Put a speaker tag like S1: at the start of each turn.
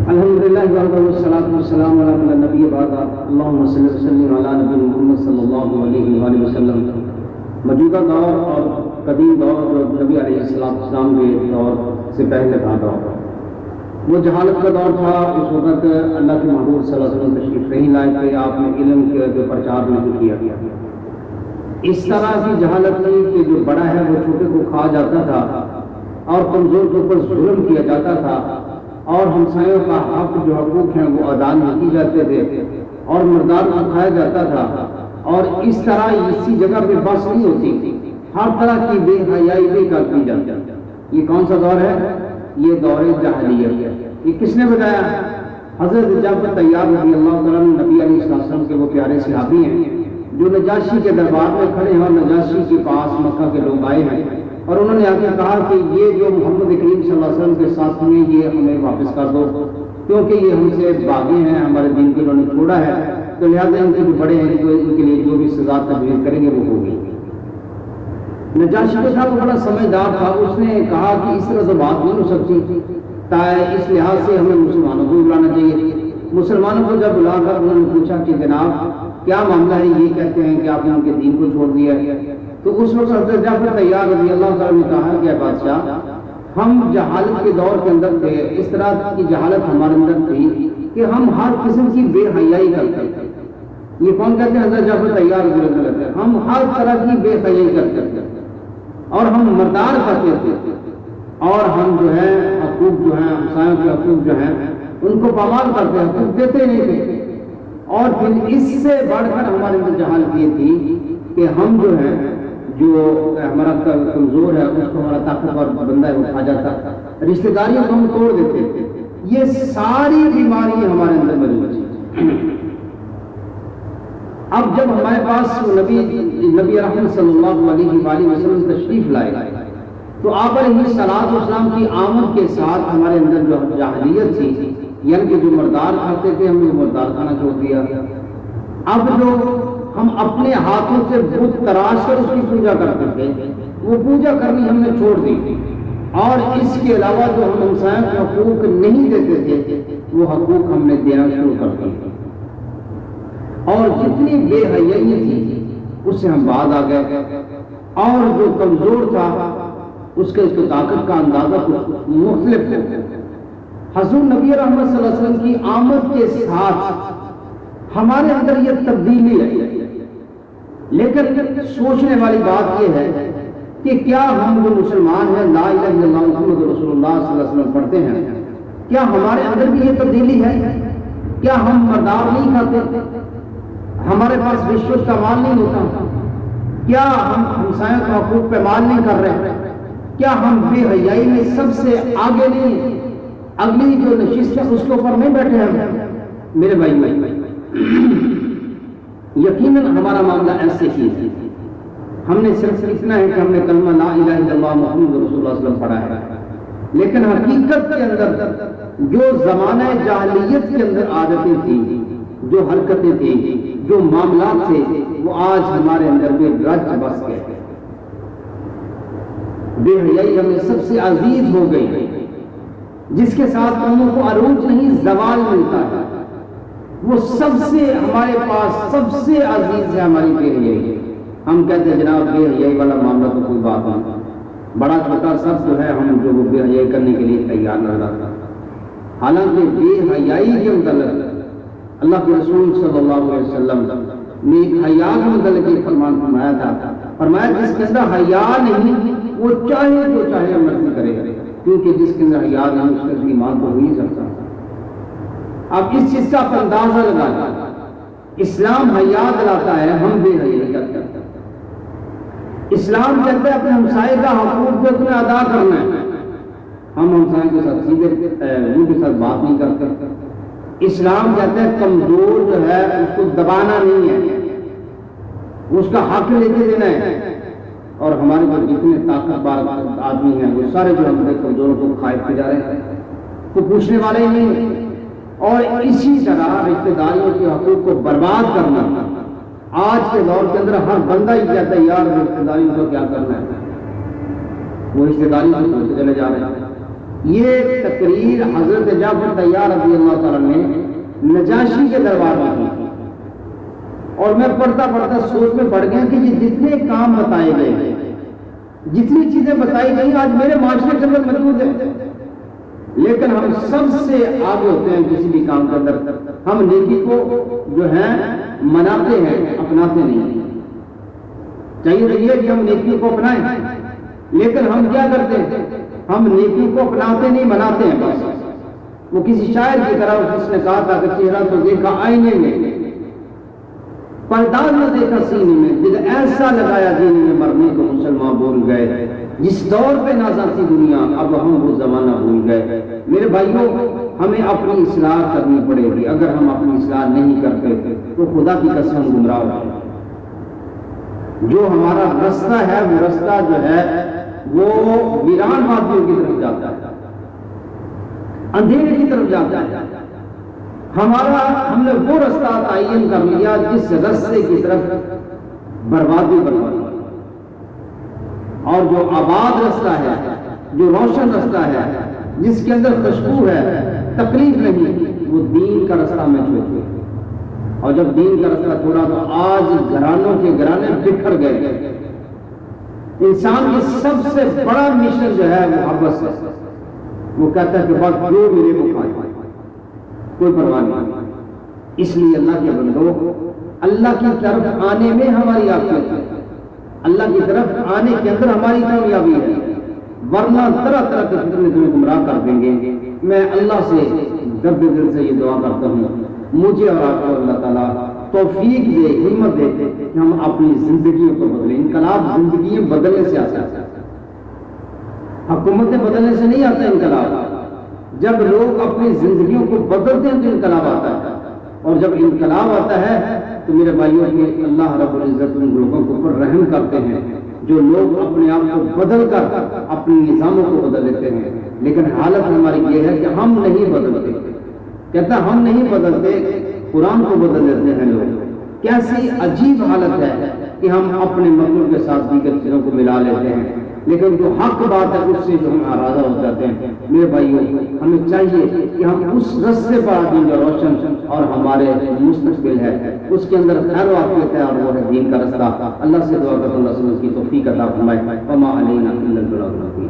S1: الحمدللہ والصلاۃ والسلام علی النبی بعد اللہم صلی وسلم علی نبی محمد صلی اللہ علیہ وآلہ وسلم۔ موجودہ دور اور قدیم دور جو نبی علیہ السلام کے دور سے پہلے کا دور، وہ جہالت کا دور تھا۔ اس وقت اللہ کے محبوب صلی اللہ علیہ وسلم تشریف نہیں لائے کہ آپ نے علم کے جو پرچار نہیں کیا۔ اس طرح کی جہالت تھی کہ جو بڑا ہے وہ چھوٹے کو کھا جاتا تھا اور کمزور کے اوپر ظلم کیا جاتا تھا، اور ہمسایوں کا حق جو حقوق ہیں وہ ادا نہیں کی جاتے تھے، اور مردار کو کھایا جاتا تھا۔ اور اس طرح اسی جگہ پہ بس نہیں ہوتی، ہر طرح کی بے حیائی بھی کرتی جاتی۔ یہ کون سا دور ہے؟ یہ دور جاہلیت ہے۔ یہ کس نے بتایا؟ حضرت جعفر طیار رضی اللہ تعالیٰ عنہ نبی علیہ السلام کے وہ پیارے صحابی ہیں جو نجاشی کے دربار میں کھڑے ہیں، اور نجاشی کے پاس مکہ کے لوگ آئے ہیں، اور انہوں نے آ کے کہا کہ یہ جو محمد کریم صلی اللہ علیہ وسلم کے ساتھ ہوئے یہ ہمیں واپس کر دو، کیونکہ یہ ہم سے بھاگے ہیں، ہمارے دین کو انہوں نے چھوڑا ہے، تو لہٰذا ان کے جو بڑے ہیں تو ان کے لیے جو بھی سزا تجویز کریں گے وہ ہوگی۔ نجاشی کو تھا وہ بڑا سمجھدار تھا، اس نے کہا کہ اس طرح سے بات نہیں ہو سکتی، اس لحاظ سے ہمیں مسلمانوں کو بلانا چاہیے۔ مسلمانوں کو جب بلا کر انہوں نے پوچھا کہ جناب کیا معاملہ ہے، یہ کہتے ہیں کہ آپ نے ان کے دین کو چھوڑ دیا ہے، تو اس وقت حضرت جعفر طیار رضی اللہ تعالیٰ نے کہا کہ بادشاہ ہم جہالت کے دور کے اندر تھے، اس طرح کی جہالت ہمارے اندر تھی کہ ہم ہر قسم کی بے حیائی کرتے تھے۔ یہ کون کہتے ہیں؟ حضرت جعفر طیار رضی اللہ تعالیٰ کہتے ہیں ہم ہر طرح کی بے حیائی کرتے تھے، اور ہم مردار کرتے تھے، اور ہم جو ہے حقوق جو ہیں ہمسایوں کے حقوق جو ہیں ان کو پامال کرتے، حقوق دیتے نہیں تھے۔ اور پھر اس سے بڑھ کر ہمارے اندر جہالت یہ تھی کہ ہم جو ہے جو ہمارا کمزور ہے اس کو ہمارا طاقتور بندہ ہے وہ کھا جاتا، رشتہ داریوں کو ہم توڑ دیتے۔ یہ ساری بیماری ہمارے اندر موجود ہے۔ اب جب ہمارے پاس نبی رحمت صلی اللہ علیہ وآلہ وسلم تشریف لائے تو آپ علیہ الصلوۃ والسلام کی آمد کے ساتھ ہمارے اندر جو جاہلیت تھی، یعنی کہ جو مردار کھاتے تھے ہم نے مردار کھانا چھوڑ دیا۔ اب جو ہم اپنے ہاتھوں سے بت تراش کر اس کی پوجا کرتے تھے وہ پوجا کرنی ہم نے چھوڑ دی، اور اس کے علاوہ جو ہم ہمسایوں کے حقوق نہیں دیتے تھے وہ حقوق ہم نے دینا شروع کر دیا، اور جتنی بے حیائی تھی اس سے ہم بعد آ گئے، اور جو کمزور تھا اس کے طاقت کا اندازہ مختلف ہے۔ حضور نبی رحمت صلی اللہ علیہ وسلم کی آمد کے ساتھ ہمارے اندر یہ تبدیلی ہے، لیکن سوچنے والی بات یہ ہے کہ کیا ہم جو مسلمان ہیں لا الہ الا اللہ محمد رسول اللہ صلی اللہ علیہ وسلم پڑھتے ہیں، کیا ہمارے اندر بھی یہ تبدیلی ہے؟ کیا ہم مردار نہیں کھاتے؟ ہمارے پاس رشوت کا مال نہیں ہوتا؟ کیا ہم ہمسایوں کا حقوق پہ مال نہیں کر رہے؟ کیا ہم بے حیائی میں سب سے آگے نہیں؟ اگلی جو نشست ہے اس کے اوپر نہیں بیٹھے ہیں؟ میرے بھائی یقیناً ہمارا معاملہ ایسے ہی ہے۔ ہم نے صرف اتنا ہے کہ ہم نے کلمہ لا الہ الا اللہ محمد رسول اللہ صلی اللہ علیہ وسلم پڑھا ہے، لیکن حقیقت کے اندر جو زمانہ جاہلیت کے اندر عادتیں تھیں، جو حرکتیں تھیں، جو معاملات تھے، وہ آج ہمارے اندر بھی رچ بس گئے۔ بے حیائی ہمیں سب سے عزیز ہو گئی، جس کے ساتھ قوموں کو عروج نہیں زوال ملتا ہے، وہ سب سے ہمارے پاس سب سے عزیز ہے ہماری بے حیائی۔ ہم کہتے ہیں جناب بے حیائی والا معاملہ تو کوئی بات نہیں، بڑا چھوٹا سب جو ہے ہم جو بے حیائی کرنے کے لیے تیار نہ رہتا، حالانکہ بے حیائی کے متعلق اللہ کے رسول صلی اللہ علیہ وسلم نے حیا کے متعلق ایک فرمان فرمایا تھا، فرمایا جس کے اندر حیا نہیں وہ چاہے جو چاہے مرضی کرے، کیونکہ جس کے اندر حیا نہیں اس کا ایمان تو ہو نہیں سکتا۔ اب اس چیز کا آپ اندازہ لگائیں، اسلام حیا دلاتا ہے، ہم بے حیائی کرتے ہیں۔ اسلام کہتا ہے اپنے ہمسائے کا حقوق جو تمہیں ادا کرنا ہے، ہم ہمسائے کے ساتھ سیدھے منہ کے ساتھ بات نہیں کرتے۔ اسلام کہتا ہے کمزور جو ہے اس کو دبانا نہیں ہے، اس کا حق لے کے دینا ہے، اور ہمارے پاس جتنے طاقتور آدمی ہیں وہ سارے جو ہمارے کمزوروں کو کھائے پی جا رہے ہیں، تو پوچھنے والے ہی نہیں ہیں۔ اور اسی طرح رشتہ داریوں کے حقوق کو برباد کرنا آج کے دور کے اندر ہر بندہ ہی کہتا ہے یار رشتہ داریوں کو کیا کرنا ہے، وہ رشتہ داریوں کو چلے جا رہے ہیں۔ یہ تقریر حضرت جعفر طیار رضی اللہ تعالیٰ نے نجاشی کے دربار میں کی، اور میں پڑھتا پڑھتا سوچ میں پڑ گیا کہ یہ جتنے کام بتائے گئے، جتنی چیزیں بتائی گئی آج میرے معاشرے کے اندر موجود ہے، لیکن ہم سب سے آگے ہوتے ہیں کسی بھی کام کے اندر۔ ہم نیکی کو جو ہے مناتے ہیں، اپناتے نہیں۔ چاہیے تو یہ کہ ہم نیکی کو اپنائیں، لیکن ہم کیا کرتے ہیں؟ ہم نیکی کو اپناتے نہیں، مناتے ہیں بس۔ وہ کسی شاعر کی طرح اس نے کہا تھا کہ چہرہ تو دیکھا آئینے میں، پرداز نہ دیکھا سینے میں، دل ایسا لگایا جینے میں، مرنے کو مسلمان بول گئے۔ جس دور پہ نازا تھی دنیا، اب ہم وہ زمانہ بھول گئے۔ میرے بھائیوں، ہمیں اپنی اصلاح کرنی پڑے گی۔ اگر ہم اپنی اصلاح نہیں کرتے تو خدا کی قسم گمراہ ہو۔ جو ہمارا رستہ ہے وہ رستہ جو ہے وہ ویران وادیوں کی طرف جاتا ہے، اندھیرے کی طرف جاتا ہے۔ ہم نے وہ رستہ تعین کر لیا جس رستے کی طرف بربادی بربادی، اور جو آباد رستہ ہے، جو روشن رستہ ہے، جس کے اندر خوشبو ہے، تکلیف نہیں، وہ دین کا رستہ میں چھوڑ۔ اور جب دین کا رستہ چھوڑا تو آج گھرانوں کے گھرانے بکھر گئے۔ انسان کی سب سے بڑا مشن جو ہے وہ حبس ہے۔ وہ کہتا ہے کہ بس جو میرے کو کھائے، کوئی پرواہ نہیں۔ اس لیے اللہ کے بندو، اللہ کی طرف آنے میں ہماری عافیت ہے، اللہ کی طرف آنے کے اندر ہماری کامیابی ہے، ورنہ طرح طرح کے فتنے تمہیں گمراہ کر دیں گے۔ میں اللہ سے درد دل سے یہ دعا کرتا ہوں، مجھے اور آپ کو اللہ تعالیٰ توفیق دے، ہمت دے کہ ہم اپنی زندگیوں کو بدلیں۔ انقلاب زندگیاں بدلنے سے آتا ہے، حکومتیں بدلنے سے نہیں آتا انقلاب۔ جب لوگ اپنی زندگیوں کو بدلتے ہیں تو انقلاب آتا ہے، اور جب انقلاب آتا ہے تو میرے بھائیوں کے اللہ رب العزت ان لوگوں کے اوپر رحم کرتے ہیں جو لوگ اپنے آپ کو بدل کر اپنے نظاموں کو بدل لیتے ہیں۔ لیکن حالت ہماری یہ ہے کہ ہم نہیں بدلتے۔ کہتا ہم نہیں بدلتے، قرآن کو بدل دیتے ہیں لوگ۔ کیسی عجیب حالت ہے کہ ہم اپنے مطلوب کے ساتھ دیگر چیزوں کو ملا لیتے ہیں، لیکن جو حق بات ہے اس سے جو ہم آراضہ ہو جاتے ہیں۔ میرے بھائیوں، ہمیں چاہیے کہ ہم اس رستے پر آدمی جو روشن اور ہمارے مستقبل ہے اس کے اندر خیر و عافیت ہے، اور وہ ہے دین کا رستہ۔ اللہ سے دعا کرتا ہوں اللہ سے اس کی توفیق عطا فرمائے۔ وما علینا الا البلاغ المبین۔